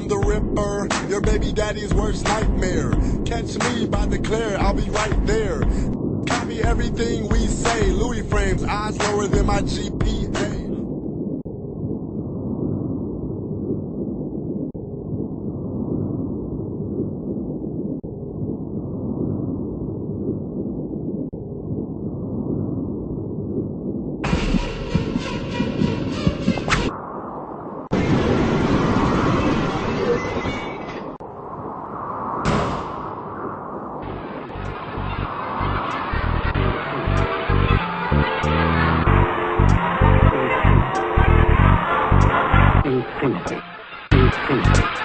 the Ripper, your baby daddy's worst nightmare. Catch me by the Claire, I'll be right there. Copy everything we say. Louis frames, eyes lower than my GPA. Instinct.